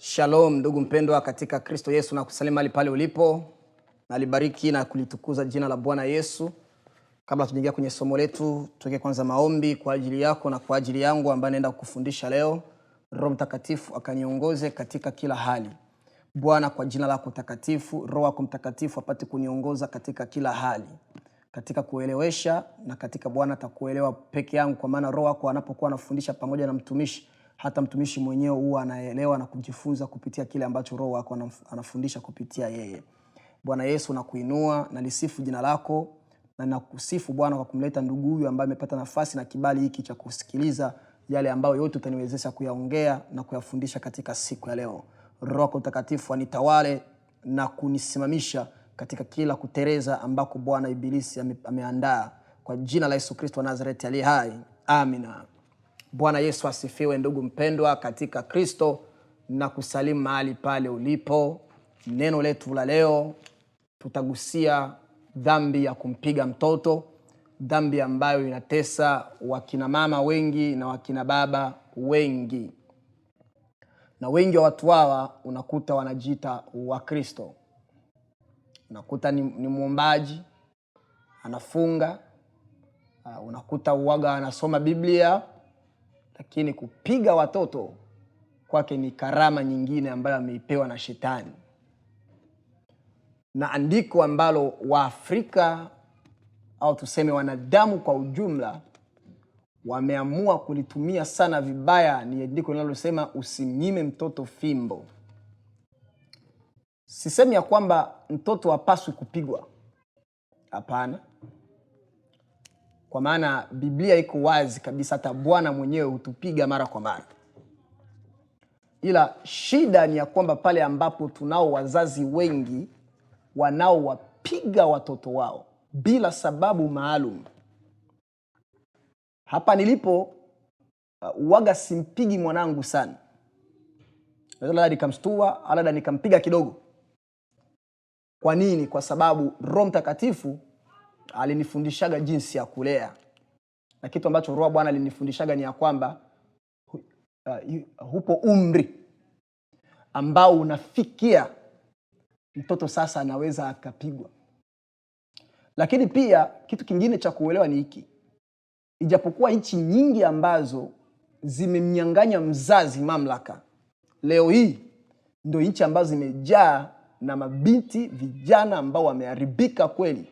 Shalom ndugu mpendwa katika Kristo Yesu, na kusalimu mahali pale ulipo. Nalibariki na kulitukuza jina la Bwana Yesu. Kabla tujaingia kwenye somo letu, tuweke kwanza maombi kwa ajili yako na kwa ajili yangu ambaye naenda kukufundisha leo. Roho Mtakatifu akaniongoze katika kila hali. Bwana, kwa jina lako takatifu, Roho wako Mtakatifu apate kuniongoza katika kila hali, katika kuelewesha na katika Bwana atakuelewa peke yangu, kwa maana Roho wako anapokuwa anafundisha pamoja na mtumishi, hata mtumishi mwenyewe huwa anaelewa na kujifunza kupitia kile ambacho Roho wako anafundisha kupitia yeye. Bwana Yesu, nakuinua na lisifu jina lako, na nakusifu Bwana kwa kumleta ndugu huyu ambaye amepata nafasi na kibali hiki cha kusikiliza yale ambayo yote utaniwezesha kuyaongea na kuyafundisha katika siku ya leo. Roho wako Mtakatifu anitawale na kunisimamisha katika kila kutereza ambako Bwana ibilisi ameandaa, kwa jina la Yesu Kristo wa Nazareti aliye hai. Amina. Bwana Yesu asifiwe ndugu mpendwa katika Kristo, na kusalimu mahali pale ulipo. Neno letu la leo tutagusia dhambi ya kumpiga mtoto, dhambi ambayo inatesa wakina mama wengi na wakina baba wengi. Na wengi wa watu hawa unakuta wanajiita wa Kristo. Unakuta ni muombaji, anafunga, unakuta uwaga anasoma Biblia, lakini kupiga watoto kwake ni karama nyingine ambayo ameipewa na shetani. Na andiko ambalo Waafrika au tuseme wanadamu kwa ujumla wameamua kulitumia sana vibaya ni andiko linalosema usimnyime mtoto fimbo. Sisemi ya kwamba mtoto hapaswi kupigwa. Hapana. Kwa maana Biblia iko wazi kabisa, hata Bwana mwenyewe hutupiga mara kwa mara. Ila shida ni ya kwamba pale ambapo tunao wazazi wengi wanaowapiga watoto wao bila sababu maalum. Hapa nilipo uwaga simpigi mwanangu sana. Labda nikamstua, labda nikampiga kidogo. Kwa nini? Kwa sababu Roho Mtakatifu alinifundishaga jinsi ya kulea. Na kitu ambacho Roho Bwana alinifundishaga ni ya kwamba hupo umri ambao unafikia mtoto sasa anaweza akapigwa. Lakini pia kitu kingine cha kuelewa ni hiki. Ijapokuwa nchi nyingi ambazo zimemnyang'anya mzazi mamlaka, leo hii ndio nchi ambazo zimejaa na mabinti vijana ambao wameharibika kweli.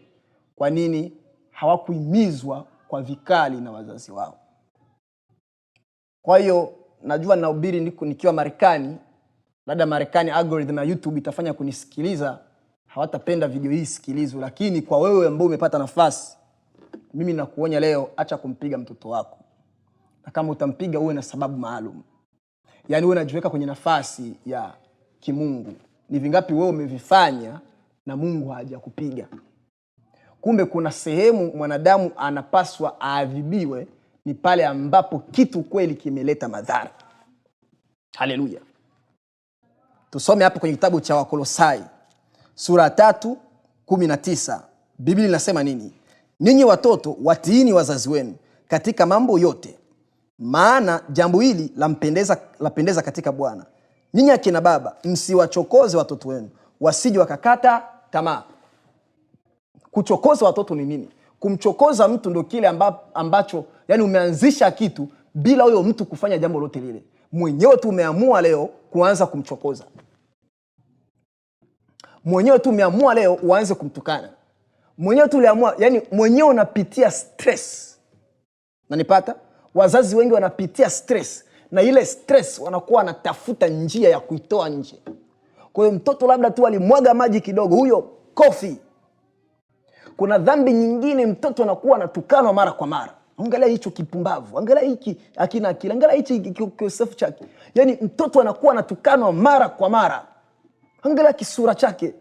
Kwa nini? Hawakuhimizwa kwa vikali na wazazi wao. Kwa hiyo najua ninahubiri nikiwa Marekani, labda Marekani algorithm ya YouTube itafanya kunisikiliza, hawatapenda video hii sikilizwe. Lakini kwa wewe ambao umepata nafasi, mimi nakuonya leo, acha kumpiga mtoto wako. Na kama utampiga uwe na sababu maalum. Yaani uwe unajiweka kwenye nafasi ya kimungu. Ni vingapi wewe umevifanya na Mungu hajakupiga? Kumbe kuna sehemu mwanadamu anapaswa aadhibiwe, ni pale ambapo kitu kweli kimeleta madhara. Haleluya. Tusome hapo kwenye kitabu cha Wakolosai sura 3:19. Biblia inasema nini? Ninyi watoto watiini wazazi wenu katika mambo yote, maana jambo hili lapendeza katika Bwana. Ninyi akina baba msiwachokoze watoto wenu, wasije wakakata tamaa. Kuchokoza watoto ni nini? Kumchokoza mtu ndio kile ambacho yani umeanzisha kitu bila huyo mtu kufanya jambo lote lile. Mwenyewe tu umeamua leo kuanza kumchokoza. Mwenyewe tu umeamua leo uanze kumtukana. Mwenyewe tu uliamua, yani mwenyewe unapitia stress. Nanipata? Wazazi wengi wanapitia stress, na ile stress wanakuwa wanatafuta njia ya kuitoa nje. Kwa hiyo mtoto labda tu alimwaga maji kidogo, huyo kofi. Kuna dhambi nyingine mtoto anakuwa anatukanwa mara kwa mara. Angalia hicho kipumbavu, angalia hiki akina akili, angalia hichi kiosefu chake. Yani mtoto anakuwa anatukanwa mara kwa mara. Angalia kisura chake.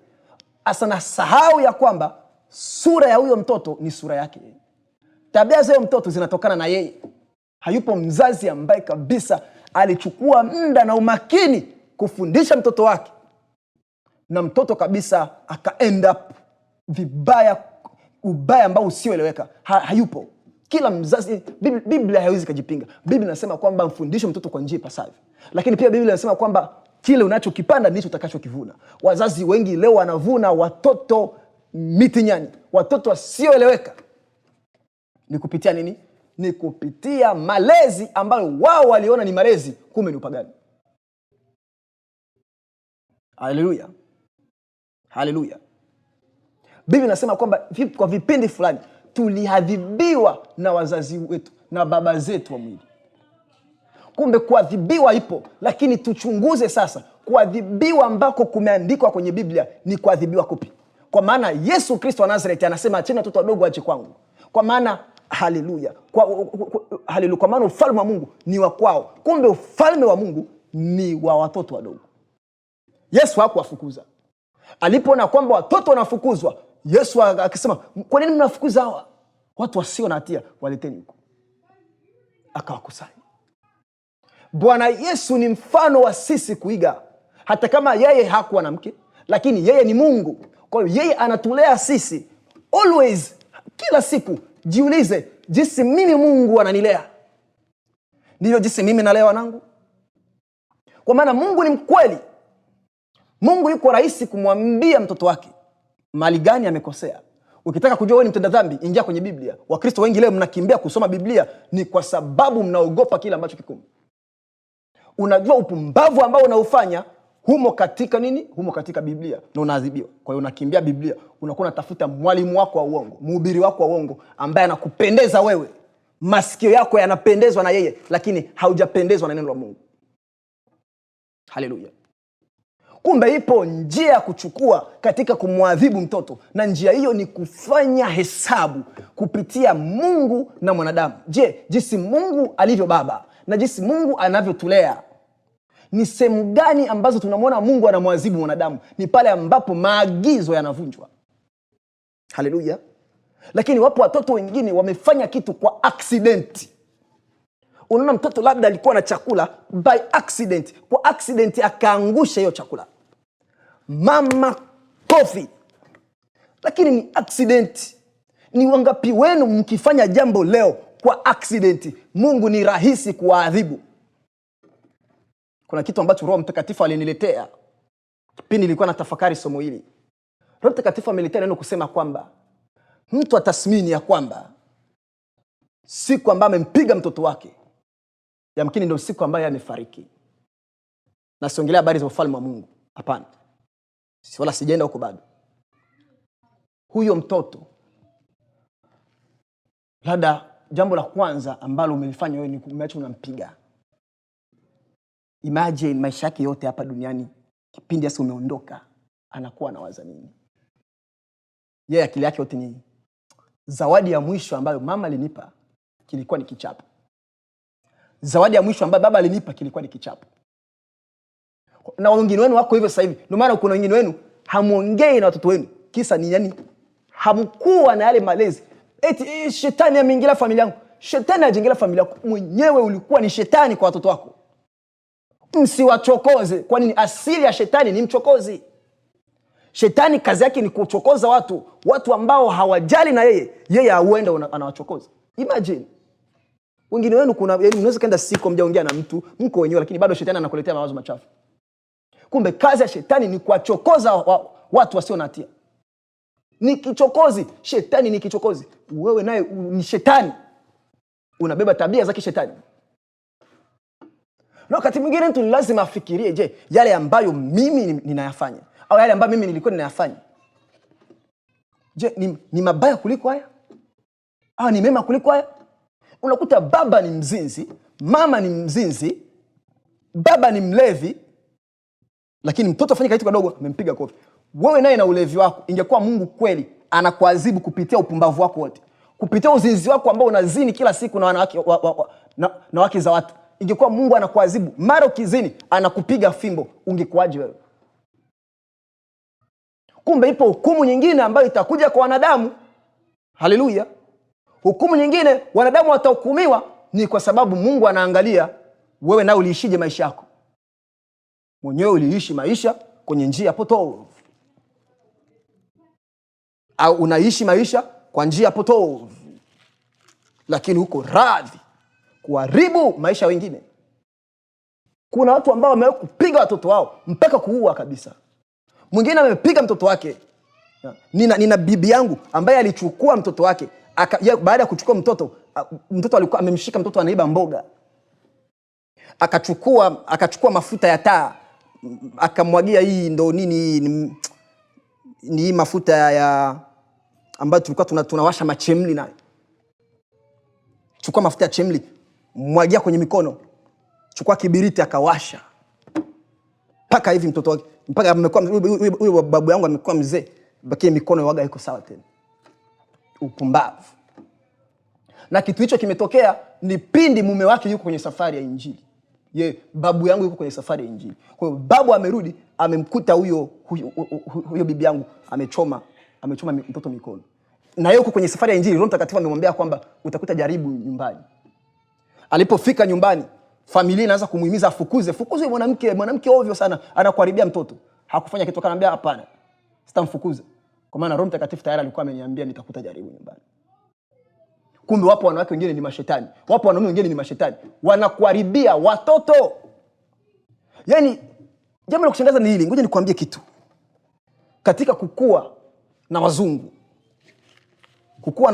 Asa nasahau ya kwamba sura ya huyo mtoto ni sura yake. Tabia za huyo mtoto zinatokana na yeye. Hayupo mzazi ambaye kabisa alichukua muda na umakini kufundisha mtoto wake, na mtoto kabisa aka end up vibaya, ubaya ambao usioeleweka. Hayupo. Kila mzazi, Biblia haiwezi kujipinga. Biblia inasema kwamba mfundishe mtoto kwa njia ipasavyo. Lakini pia Biblia inasema kwamba kile unachokipanda ndicho utakachokivuna. Wazazi wengi leo wanavuna watoto mitinyani, watoto wasioeleweka. Ni kupitia nini? Ni kupitia malezi ambayo wao waliona ni malezi, kumbe ni upagani. Haleluya, haleluya. Biblia inasema kwamba kwa vipindi fulani tulihadhibiwa na wazazi wetu na baba zetu wa mwili. Kumbe kuadhibiwa ipo, lakini tuchunguze sasa kuadhibiwa ambako kumeandikwa kwenye Biblia ni kuadhibiwa kupi? Kwa maana Yesu Kristo wa Nazareti anasema acheni watoto wadogo waje kwangu. Kwa maana haleluya, kwa maana ufalme wa Mungu ni wa kwao. Kumbe ufalme wa Mungu ni wa watoto wadogo. Yesu hakuwafukuza. Alipoona kwamba watoto wanafukuzwa, Yesu akasema, kwa nini mnafukuza hawa watu wasio na hatia? Waleteni huko. Akawakusanya. Bwana Yesu ni mfano wa sisi kuiga. Hata kama yeye hakuwa na mke, lakini yeye ni Mungu. Kwa hiyo yeye anatulea sisi. Always, kila siku jiulize, jinsi mimi Mungu ananilea, ndivyo jinsi mimi nalea wanangu. Kwa maana Mungu ni mkweli. Mungu yuko rahisi kumwambia mtoto wake mali gani amekosea. Ukitaka kujua wewe ni mtenda dhambi, ingia kwenye Biblia. Wakristo wengi leo mnakimbia kusoma Biblia ni kwa sababu mnaogopa kile ambacho kikumu. Unajua upumbavu ambao unaufanya humo katika nini? Humo katika Biblia, na unaadhibiwa. Kwa hiyo unakimbia Biblia, unakuwa unatafuta mwalimu wako wa uongo, mhubiri wako wa uongo ambaye anakupendeza wewe. Masikio yako yanapendezwa na yeye, lakini haujapendezwa na neno la Mungu. Haleluya. Kumbe ipo njia ya kuchukua katika kumwadhibu mtoto, na njia hiyo ni kufanya hesabu kupitia Mungu na mwanadamu. Je, jinsi Mungu alivyo baba na jinsi Mungu anavyotulea, ni sehemu gani ambazo tunamwona Mungu anamwadhibu mwanadamu? Ni pale ambapo maagizo yanavunjwa. Haleluya. Lakini wapo watoto wengine wamefanya kitu kwa accident. Unaona mtoto labda alikuwa na chakula by accident, kwa accident akaangusha hiyo chakula. Mama kofi. Lakini ni accident. Ni wangapi wenu mkifanya jambo leo kwa accident, Mungu ni rahisi kuadhibu? Kuna kitu ambacho Roho Mtakatifu aliniletea kipindi nilikuwa natafakari somo hili. Roho Mtakatifu ameniletea neno kusema kwamba mtu atathmini ya kwamba siku ambayo amempiga mtoto wake, yamkini ndio siku ambayo amefariki. Na siongelea habari za ufalme wa Mungu. Hapana. Wala sijaenda huko bado. Huyo mtoto, labda jambo la kwanza ambalo umelifanya wewe ni umeacha unampiga. Imagine maisha yake yote hapa duniani, kipindi hasa umeondoka, anakuwa anawaza nini? Yeye akili yake yote ni zawadi ya mwisho ambayo mama alinipa kilikuwa ni kichapo. Zawadi ya mwisho ambayo baba alinipa kilikuwa ni kichapo. Na wengine wenu wako hivyo sasa hivi. Ndio maana kuna wengine wenu hamuongei na watoto wenu. Kisa ni nini? Hamkuwa na yale malezi. Eti shetani ameingilia familia yangu. Shetani hajaingilia familia yako. Mwenyewe ulikuwa ni shetani kwa watoto wako. Msiwachokoze. Kwa nini? Asili ya shetani ni mchokozi. Shetani kazi yake ni kuchokoza watu ambao hawajali na yeye huenda anawachokoza. Imagine. Wengine wenu unaweza kaenda siku mjaongea na mtu, mko wenyewe, lakini bado shetani anakuletea mawazo machafu. Kumbe kazi ya shetani ni kuwachokoza watu wasio na hatia. Ni kichokozi. Shetani ni kichokozi. Wewe naye ni shetani. Unabeba tabia za kishetani. Na wakati mwingine mtu lazima afikirie, je, yale ambayo mimi ninayafanya au yale ambayo mimi nilikuwa ninayafanya, je, ni mabaya kuliko haya au ni mema kuliko haya? Unakuta baba ni mzinzi, mama ni mzinzi, baba ni mlevi, lakini mtoto afanya kitu kidogo amempiga kofi. Wewe naye na ulevi wako, ingekuwa Mungu kweli anakuadhibu kupitia upumbavu wako wote, kupitia uzinzi wako ambao unazini kila siku na wanawake na wake za watu, ingekuwa Mungu anakuadhibu mara ukizini anakupiga fimbo, ungekuaje wewe? Kumbe ipo hukumu nyingine ambayo itakuja kwa wanadamu. Haleluya. Hukumu nyingine wanadamu watahukumiwa ni kwa sababu Mungu anaangalia wewe na uliishije maisha yako. Mwenyewe uliishi maisha kwenye njia potovu, au unaishi maisha kwa njia potovu, lakini uko radhi kuharibu maisha wengine, Kuna watu ambao wamewahi kupiga watoto wao mpaka kuua kabisa. Mwingine amepiga mtoto wake. Nina bibi yangu ambaye alichukua mtoto wake, baada ya kuchukua mtoto alikuwa amemshika mtoto anaiba mboga. Akachukua mafuta ya taa, akamwagia hii ndo nini ni hii mafuta ya ambayo tulikuwa tunawasha machemli nayo. Chukua mafuta ya chemli, mwagia kwenye mikono. Chukua kibiriti akawasha. Paka hivi mtoto wake, mpaka amekuwa huyo babu yangu amekuwa mzee, bakie mikono waga iko sawa tena. Upumbavu. Na kitu hicho kimetokea ni pindi mume wake yuko kwenye safari ya Injili. Babu yangu yuko kwenye safari ya Injili. Kwa hiyo babu amerudi, amemkuta huyo bibi yangu amechoma mtoto mikono. Na yeye yuko kwenye safari ya Injili. Roho Mtakatifu amemwambia kwamba utakuta jaribu nyumbani. Alipofika nyumbani, familia inaanza kumuhimiza afukuze mwanamke ovyo sana, anakuharibia mtoto. Hakufanya kitu, akamwambia hapana, sitamfukuza. Kwa maana Roho Mtakatifu tayari alikuwa ameniambia nitakuta jaribu nyumbani. Kumbe wapo wanawake wengine ni mashetani, wapo wanaume wengine ni mashetani, wanakuharibia watoto. Yaani jambo la kushangaza ni hili, ngoja nikwambie kitu. Katika kukua na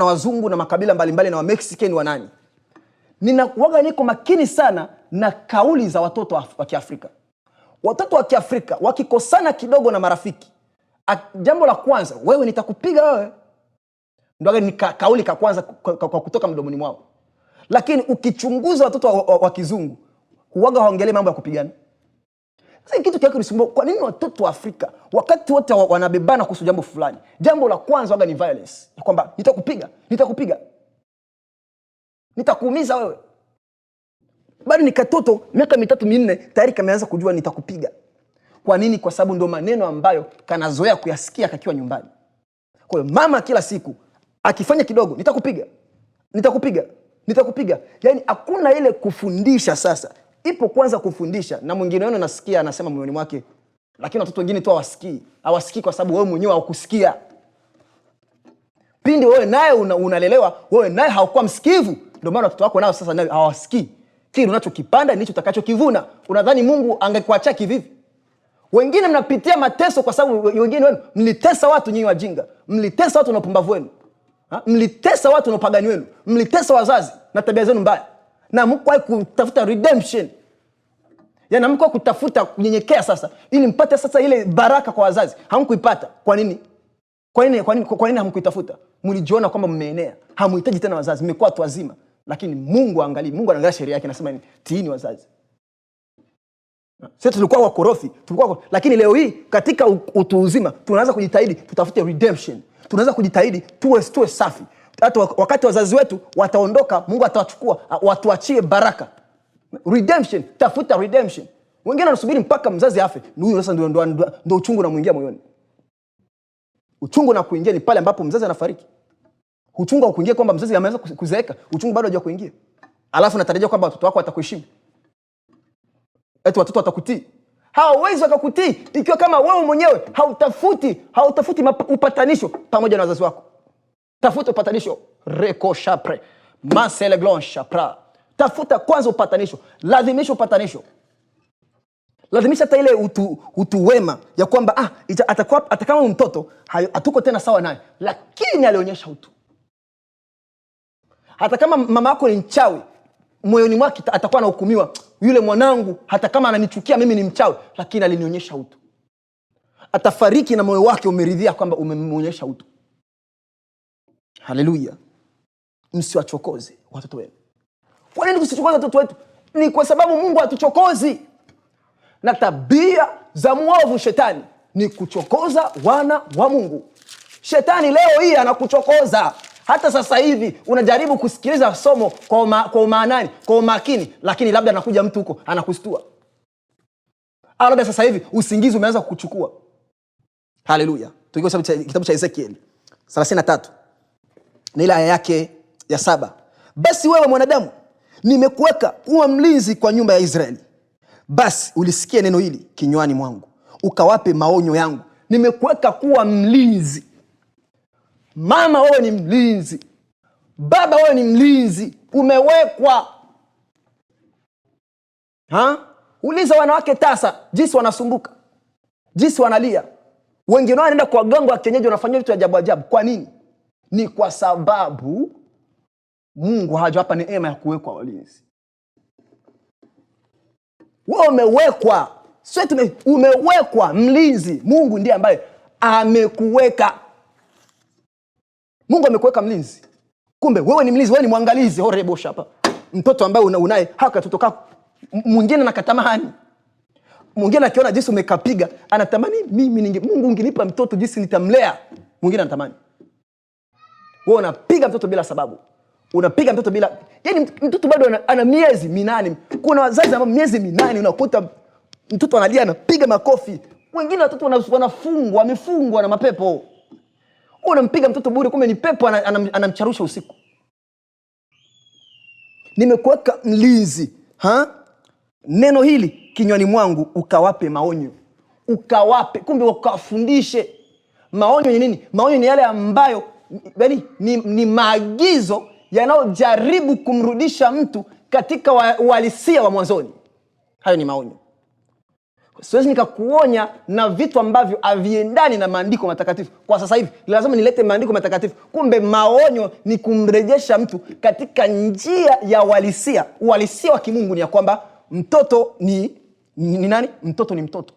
wazungu na makabila mbalimbali na wa Mexican wa nani, niko makini sana na kauli za watoto wa Kiafrika. Watoto wa Kiafrika wakikosana kidogo na marafiki, jambo la kwanza, wewe nitakupiga wewe. Ndio ni kauli ka kwanza kwa kutoka mdomoni mwao. Lakini ukichunguza watoto wa kizungu, huaga haongelee mambo ya kupigana. Sasa kitu kiako nisumbua, kwa nini watoto wa Afrika wakati wote wanabebana kuhusu jambo fulani, jambo la kwanza waga ni violence. Ya kwamba nitakupiga. Nitakuumiza wewe. Bado ni katoto miaka 3-4 tayari kameanza kujua nitakupiga. Kwa nini? Kwa sababu ndo maneno ambayo kanazoea kuyasikia kakiwa nyumbani. Kwa hiyo mama kila siku akifanya kidogo, nitakupiga. Yaani hakuna ile kufundisha sasa. Ipo kwanza kufundisha, na mwingine wenu nasikia anasema moyoni mwake, lakini watoto wengine tu hawasikii kwa sababu wewe mwenyewe haukusikia. Pindi wewe naye unalelewa, wewe naye haukuwa msikivu, ndio maana watoto wako nao sasa naye hawasikii. Kile unachokipanda ndicho utakachokivuna. Unadhani Mungu angekuacha kivipi? Wengine mnapitia mateso kwa sababu wengine wenu mlitesa watu, nyinyi wajinga. Mlitesa watu na upumbavu wenu. Mlitesa watu na upagani wenu. Mlitesa wazazi na tabia zenu mbaya. Na mko kutafuta redemption. Yaani mko kutafuta kunyenyekea sasa ili mpate sasa ile baraka kwa wazazi. Hamkuipata. Kwa nini? Kwa nini hamkuitafuta? Mlijiona kwamba mmeenea. Hamuhitaji tena wazazi. Mmekuwa watu wazima. Lakini Mungu anaangalia sheria yake, anasema tiini wazazi. Sisi tulikuwa wakorofi, lakini leo hii katika utu uzima tunaanza kujitahidi tutafute redemption. Tunaanza kujitahidi tuwe safi. Hata wakati wazazi wetu wataondoka, Mungu atawachukua, watuachie baraka. Redemption, tafuta redemption. Wengine wanasubiri mpaka mzazi afe. Huyo sasa ndio uchungu unamuingia moyoni. Uchungu unakuingia ni pale ambapo mzazi anafariki. Uchungu haukuingia kwamba mzazi ameanza kuzeeka, uchungu bado hajakuingia. Alafu natarajia kwamba watoto wako watakuheshimu. Eti watoto watakutii. Hawawezi wakakutii ikiwa kama wewe mwenyewe hautafuti upatanisho pamoja na wazazi wako. Tafuta upatanisho. Reko shapre. Masele glon shapra. Tafuta kwanza upatanisho. Lazimisha upatanisho. Lazimisha hata ile utu wema ya kwamba atakama mtoto hatuko tena sawa naye, lakini alionyesha utu. Hata kama mama yako ni mchawi, moyoni mwake atakuwa anahukumiwa, yule mwanangu hata kama ananichukia mimi ni mchawi, lakini alinionyesha utu. Atafariki na moyo wake umeridhia kwamba umemonyesha utu. Haleluya. Msiwachokoze watoto wenu. Kwa nini tusichokoze watoto wetu? Ni kwa sababu Mungu hatuchokozi. Na tabia za mwovu shetani ni kuchokoza wana wa Mungu. Shetani leo hii anakuchokoza. Hata sasa hivi unajaribu kusikiliza somo kwa umaanani, kwa umakini, lakini labda anakuja mtu huko anakustua. Labda sasa hivi usingizi umeanza kukuchukua. Haleluya. Tukisoma kitabu cha Ezekiel 33 na ile aya yake ya 7. Basi wewe mwanadamu, nimekuweka kuwa mlinzi kwa nyumba ya Israeli. Basi ulisikie neno hili kinywani mwangu, ukawape maonyo yangu. Nimekuweka kuwa mlinzi. Mama, wewe ni mlinzi. Baba, wewe ni mlinzi. Umewekwa. Uliza wanawake tasa jinsi wanasumbuka, jinsi wanalia. Wengine wanaenda kwa ganga wa kienyeji, wanafanya vitu ajabu ajabu. Kwa nini? Ni kwa sababu Mungu hajawapa neema ya kuwekwa walinzi. Wewe umewekwa, sio umewekwa mlinzi. Mungu ndiye ambaye amekuweka. Mungu amekuweka mlinzi. Kumbe wewe ni mlinzi, wewe ni mwangalizi. Horebosha hapa. Mtoto ambaye unaye haka mtoto kako. Mwingine anakatamani. Mwingine akiona jinsi umekapiga, anatamani mimi Mungu ungenipa mtoto jinsi nitamlea. Mwingine anatamani. Wewe unapiga mtoto bila sababu. Unapiga mtoto bila, yaani mtoto bado ana miezi 8. Kuna wazazi ambao miezi 8 unakuta mtoto analia anapiga makofi. Wengine watoto wanafungwa, wamefungwa na mapepo. Unampiga mtoto bure, kumbe ni pepo anamcharusha usiku. Nimekuweka mlinzi, neno hili kinywani mwangu ukawape maonyo. Ukawape, kumbe ukafundishe. Maonyo ni nini? Maonyo ni yale ambayo ni maagizo yanayojaribu kumrudisha mtu katika uhalisia wa mwanzoni. Hayo ni maonyo. Siwezi nikakuonya na vitu ambavyo haviendani na maandiko matakatifu. Kwa sasa hivi lazima nilete maandiko matakatifu. Kumbe maonyo ni kumrejesha mtu katika njia ya uhalisia. Uhalisia wa kimungu ni ya kwamba mtoto ni nani? Mtoto ni mtoto.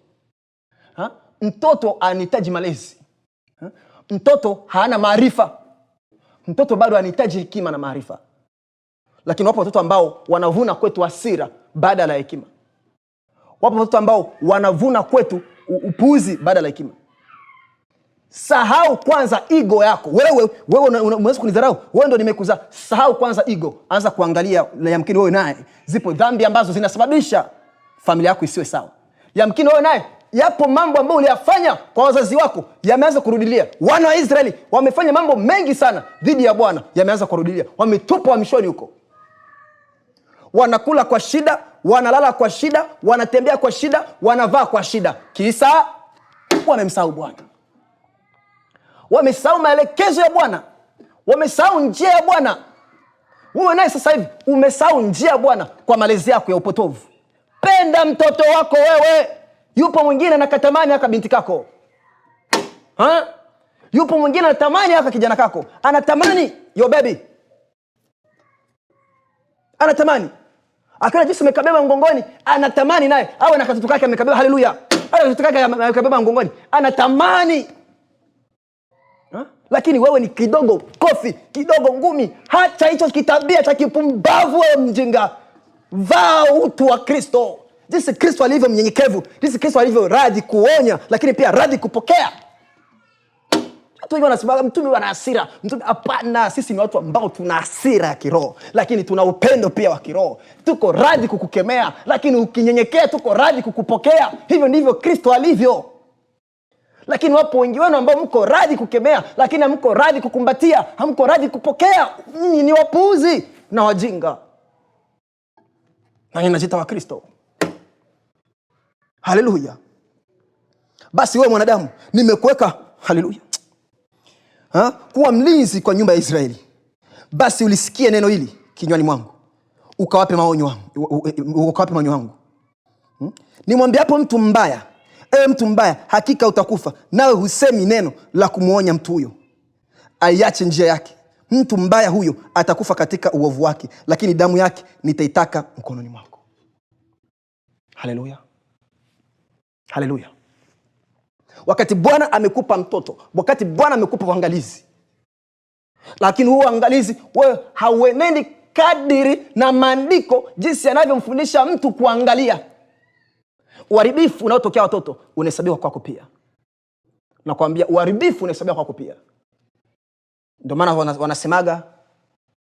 Mtoto anahitaji malezi. Mtoto hana maarifa. Mtoto bado anahitaji hekima na maarifa. Lakini wapo watoto ambao wanavuna kwetu hasira badala ya hekima. Wapo watoto ambao wanavuna kwetu upuuzi badala ya hekima. Sahau kwanza ego yako. Wewe unaweza kunidharau. Wewe ndio nimekuzaa. Sahau kwanza ego. Anza kuangalia yamkini wewe naye zipo dhambi ambazo zinasababisha familia yako isiwe sawa. Yamkini wewe naye yapo mambo ambayo uliyafanya kwa wazazi wako yameanza kurudilia. Wana wa Israeli wamefanya mambo mengi sana dhidi ya Bwana, yameanza kurudilia. Wametupwa uhamishoni huko. Wanakula kwa shida, wanalala kwa shida, wanatembea kwa shida, wanavaa kwa shida. Kisa wamemsahau Bwana. Wamesahau maelekezo ya Bwana. Wamesahau njia ya Bwana. Wewe naye sasa hivi umesahau njia ya Bwana kwa malezi yako ya upotovu. Penda mtoto wako wewe. Yupo mwingine anakatamani haka binti kako. Yupo mwingine anatamani haka kijana kako. Anatamani your baby. Anatamani. Akiona jinsi umekabeba mgongoni, anatamani naye awe na katoto kake amekabeba. Haleluya. Awe na katoto kake amekabeba mgongoni. Anatamani. Lakini wewe ni kidogo kofi, kidogo ngumi. Hata hicho kitabia cha kipumbavu wewe mjinga. Vaa utu wa Kristo. Jinsi Kristo alivyo mnyenyekevu, jinsi Kristo alivyo radhi kuonya, lakini pia radhi kupokea. Watu wengi wanasema mtume wana hasira. Mtume, hapana, sisi ni watu ambao tuna hasira ya kiroho, lakini tuna upendo pia wa kiroho. Tuko radhi kukukemea, lakini ukinyenyekea tuko radhi kukupokea. Hivyo ndivyo Kristo alivyo. Lakini wapo wengi wenu ambao mko radhi kukemea, lakini hamko radhi kukumbatia, hamko radhi kupokea. Nyinyi ni wapuuzi na wajinga. Na ninajita wa Kristo. Haleluya. Basi wewe mwanadamu, nimekuweka haleluya, kuwa mlinzi kwa nyumba ya Israeli. Basi ulisikie neno hili kinywani mwangu, ukawape maonyo wangu. Nimwambie hapo mtu mbaya, ewe mtu mbaya, hakika utakufa, nawe husemi neno la kumuonya mtu huyo aiache njia yake. Mtu mbaya huyo atakufa katika uovu wake, lakini damu yake nitaitaka mkononi mwako. Haleluya. Haleluya. Wakati Bwana amekupa mtoto, wakati Bwana amekupa uangalizi, lakini huo uangalizi wewe hauenendi kadiri na maandiko jinsi yanavyomfundisha mtu kuangalia, uharibifu unaotokea watoto unahesabiwa kwako pia. Nakwambia uharibifu unahesabiwa kwako pia. Ndio maana wanasemaga,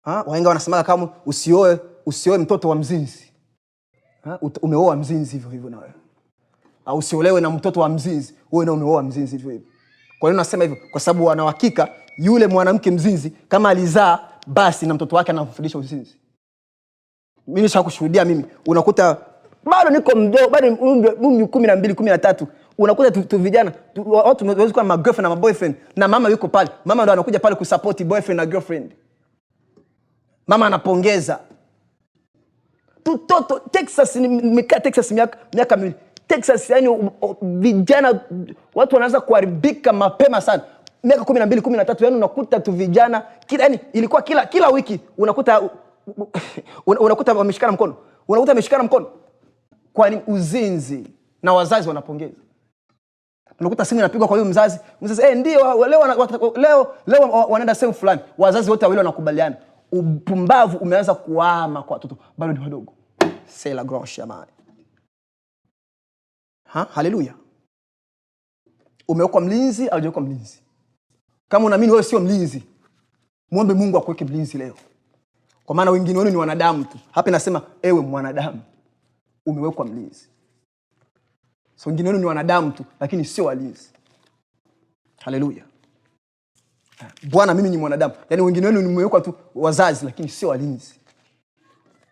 wahenga wanasemaga kama usioe mtoto wa mzinzi. Umeoa mzinzi hivyo hivyo na wewe. Au usiolewe na mtoto wa mzinzi, wewe na umeoa mzinzi hivyo hivyo. Kwa nini nasema hivyo? Kwa sababu wana hakika yule mwanamke mzinzi kama alizaa, basi na mtoto wake anamfundisha uzinzi. Mimi nishakushuhudia mimi. Unakuta bado niko mdogo, bado umri 12, 13, unakuta tu vijana, watu wanaweza kuwa ma girlfriend na ma boyfriend, na mama yuko pale. Mama ndo anakuja pale kusupport boyfriend na girlfriend. Mama anapongeza. Tutoto Texas, nimekaa Texas miaka miwili. Texas yani vijana watu wanaanza kuharibika mapema sana. Miaka 12, 13 yani unakuta tu vijana kila yani ilikuwa kila wiki unakuta wameshikana mkono. Unakuta wameshikana mkono. Kwani uzinzi, na wazazi wanapongeza. Unakuta simu inapigwa kwa huyo mzazi ndio leo wanaenda sehemu fulani. Wazazi wote wawili wanakubaliana. Upumbavu umeanza kuama kwa watoto bado ni wadogo. C'est la grande chemin. Haleluya. Umewekwa mlinzi au hujawekwa mlinzi? Kama unaamini wewe sio mlinzi, muombe Mungu akuweke mlinzi leo. Kwa maana wengine wenu ni wanadamu tu. Hapa nasema ewe mwanadamu, umewekwa mlinzi. So wengine wenu ni wanadamu tu lakini sio walinzi. Haleluya. Bwana, mimi ni mwanadamu. Yaani wengine wenu nimewekwa tu wazazi lakini sio walinzi.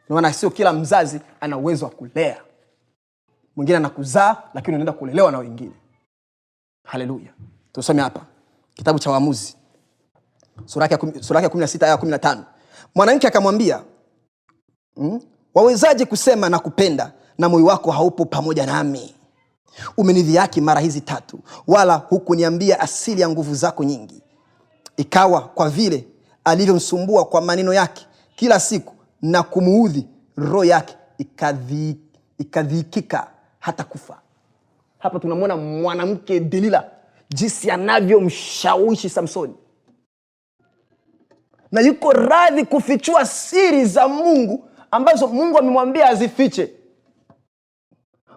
Na maana sio kila mzazi ana uwezo wa kulea. Mwingine anakuzaa lakini unaenda kulelewa na wengine. Haleluya. Tusome hapa kitabu cha Waamuzi sura yake 16 aya 15. Mwanamke akamwambia, wawezaje kusema na kupenda na moyo wako haupo pamoja nami? Umenidhihaki mara hizi 3, wala hukuniambia asili ya nguvu zako nyingi. Ikawa kwa vile alivyomsumbua kwa maneno yake kila siku na kumuudhi, roho yake ikadhikika hata kufa. Hapa tunamwona mwanamke Delila jinsi anavyomshawishi Samsoni, na yuko radhi kufichua siri za Mungu ambazo Mungu amemwambia azifiche.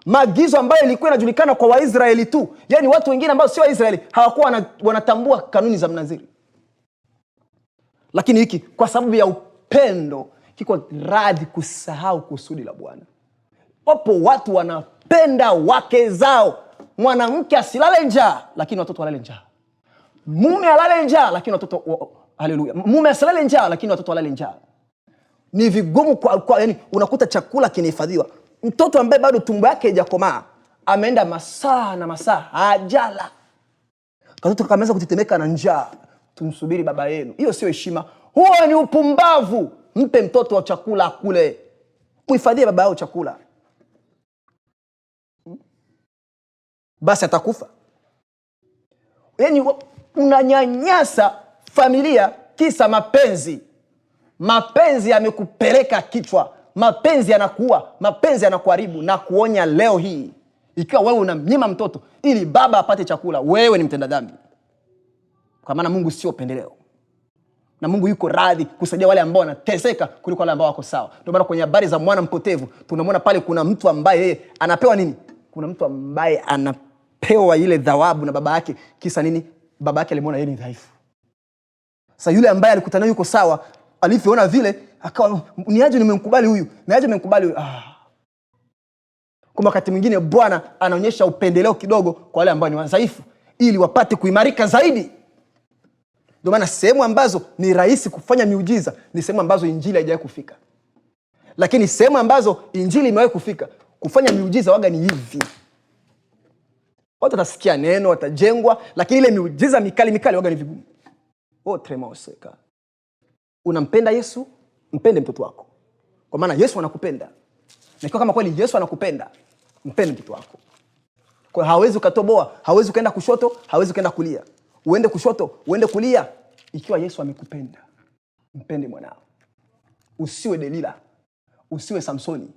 Maagizo ambayo ilikuwa inajulikana kwa Waisraeli tu. Yaani watu wengine ambao sio Waisraeli hawakuwa wanatambua kanuni za mnaziri. Lakini hiki kwa sababu ya upendo kiko radhi kusahau kusudi la Bwana. Wapo watu wanapenda wake zao. Mwanamke asilale njaa lakini watoto walale njaa. Mume alale njaa lakini watoto haleluya. Mume asilale njaa lakini watoto walale njaa. Ni vigumu kwa yani unakuta chakula kinahifadhiwa. Mtoto ambaye bado tumbo yake haijakomaa ameenda masaa na masaa hajala. Katoto kameanza kutetemeka na njaa. Tumsubiri baba yenu. Hiyo sio heshima. Huo ni upumbavu. Mpe mtoto wa chakula akule. Muhifadhie baba yao chakula. Basi atakufa. Yaani unanyanyasa familia kisa mapenzi. Mapenzi yamekupeleka kichwa. Mapenzi yanakuua, mapenzi yanakuharibu. Na kuonya leo hii, ikiwa wewe unamnyima mtoto ili baba apate chakula, wewe ni mtenda dhambi. Kwa maana Mungu sio pendeleo. Na Mungu yuko radhi kusaidia wale ambao wanateseka kuliko wale ambao wako sawa. Ndio maana kwenye habari za mwana mpotevu tunamwona pale kuna mtu ambaye yeye anapewa nini? Kuna mtu ambaye anapewa ile thawabu na baba yake. Kisa nini? Baba yake alimuona yeye ni dhaifu. Sasa yule ambaye alikutana yuko sawa, alipoona vile akawa niaje nimemkubali huyu, niaje nimemkubali huyu. Kwa wakati mwingine Bwana anaonyesha upendeleo kidogo kwa wale ambao ni wadhaifu ili wapate kuimarika zaidi. Ndio maana sehemu ambazo ni rahisi kufanya miujiza ni sehemu ambazo injili haijawahi kufika. Lakini sehemu ambazo injili imewahi kufika, kufanya miujiza waga ni hivi. Watu watasikia neno, watajengwa, lakini ile miujiza mikali waga ni vigumu. Tremoseka. Unampenda Yesu, mpende mtoto wako. Kwa maana Yesu anakupenda. Na ikiwa kama kweli Yesu anakupenda, mpende mtoto wako. Kwa hawezi ukatoboa, hawezi ukaenda kushoto, hawezi ukaenda kulia. Uende kushoto, uende kulia. Ikiwa Yesu amekupenda, mpende mwanao. Usiwe Delila, usiwe Samsoni,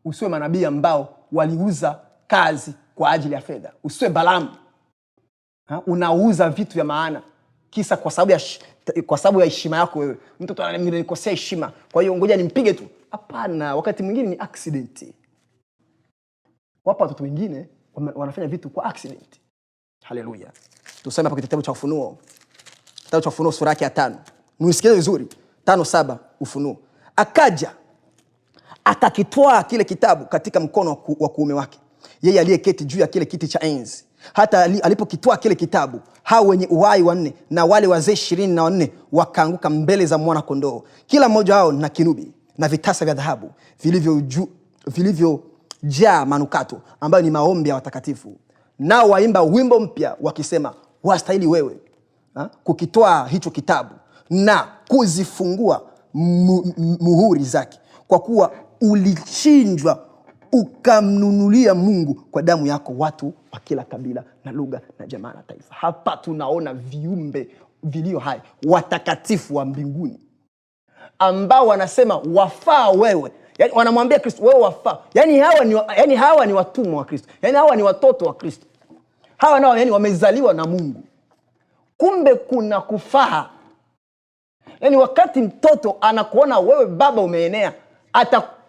usiwe manabii ambao waliuza kazi kwa ajili ya fedha. Usiwe Balaam. Unauza vitu vya maana kisa kwa sababu ya heshima yako wewe. Mtoto ananikosea heshima, kwa hiyo ngoja nimpige tu. Hapana, wakati mwingine ni accident. Wapo watoto wengine wanafanya vitu kwa accident. Haleluya. Tuseme hapa kitabu cha Ufunuo. Kitabu cha Ufunuo sura yake ya 5. Nisikilize vizuri. 5:7 Ufunuo. Akaja akakitwaa kile kitabu katika mkono wa kuume wake, yeye aliyeketi juu ya kile kiti cha enzi. Hata alipokitwaa kile kitabu, hao wenye uhai 4 na wale wazee 24 wakaanguka mbele za mwana kondoo, kila mmoja wao na kinubi na vitasa vya dhahabu vilivyojaa manukato, ambayo ni maombi ya watakatifu. Nao waimba wimbo mpya wakisema, wastahili wewe kukitwaa hicho kitabu na kuzifungua muhuri zake, kwa kuwa ulichinjwa ukamnunulia Mungu kwa damu yako watu wa kila kabila na lugha na jamaa na taifa. Hapa tunaona viumbe vilio hai, watakatifu wa mbinguni, ambao wanasema wafaa wewe. Yani wanamwambia Kristo, wewe wafaa. Yani hawa ni watumwa wa Kristo. Yani hawa ni watoto wa Kristo. Hawa nao yani wamezaliwa na Mungu. Kumbe kuna kufaa. Yani wakati mtoto anakuona wewe baba umeenea,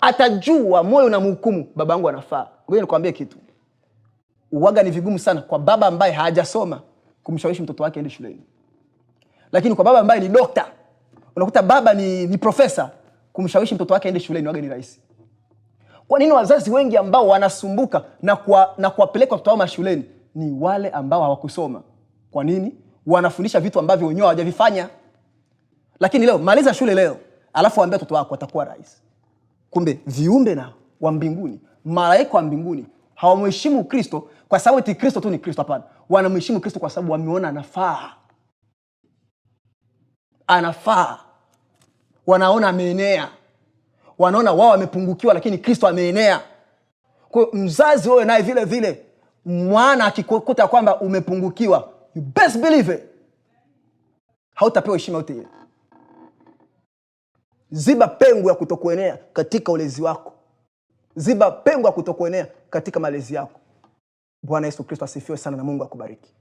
atajua moyo na mhukumu, baba yangu anafaa. Ngoja nikwambie kitu. Uwaga ni vigumu sana kwa baba ambaye hajasoma kumshawishi mtoto wake aende shuleni. Lakini kwa baba ambaye ni dokta, unakuta baba ni profesa, kumshawishi mtoto wake aende shuleni waga ni rahisi. Kwa nini wazazi wengi ambao wanasumbuka na kuwapeleka watoto wao mashuleni ni wale ambao hawakusoma? Kwa nini? Wanafundisha vitu ambavyo wenyewe hawajavifanya. Lakini leo maliza shule leo, alafu waambie watoto wako watakuwa rais. Kumbe viumbe na wa mbinguni, malaika wa mbinguni hawamheshimu Kristo kwa sababu eti Kristo tu ni Kristo. Hapana, wanamheshimu Kristo kwa sababu wameona anafaa. Wanaona ameenea. Wanaona wao wamepungukiwa lakini Kristo ameenea. Kwa mzazi wewe naye vile vile, mwana akikukuta kwamba umepungukiwa, you best believe it, hautapewa heshima yote ile. Ziba pengo ya kutokuenea katika ulezi wako. Ziba pengo ya kutokuenea katika malezi yako. Bwana Yesu Kristo asifiwe sana na Mungu akubariki.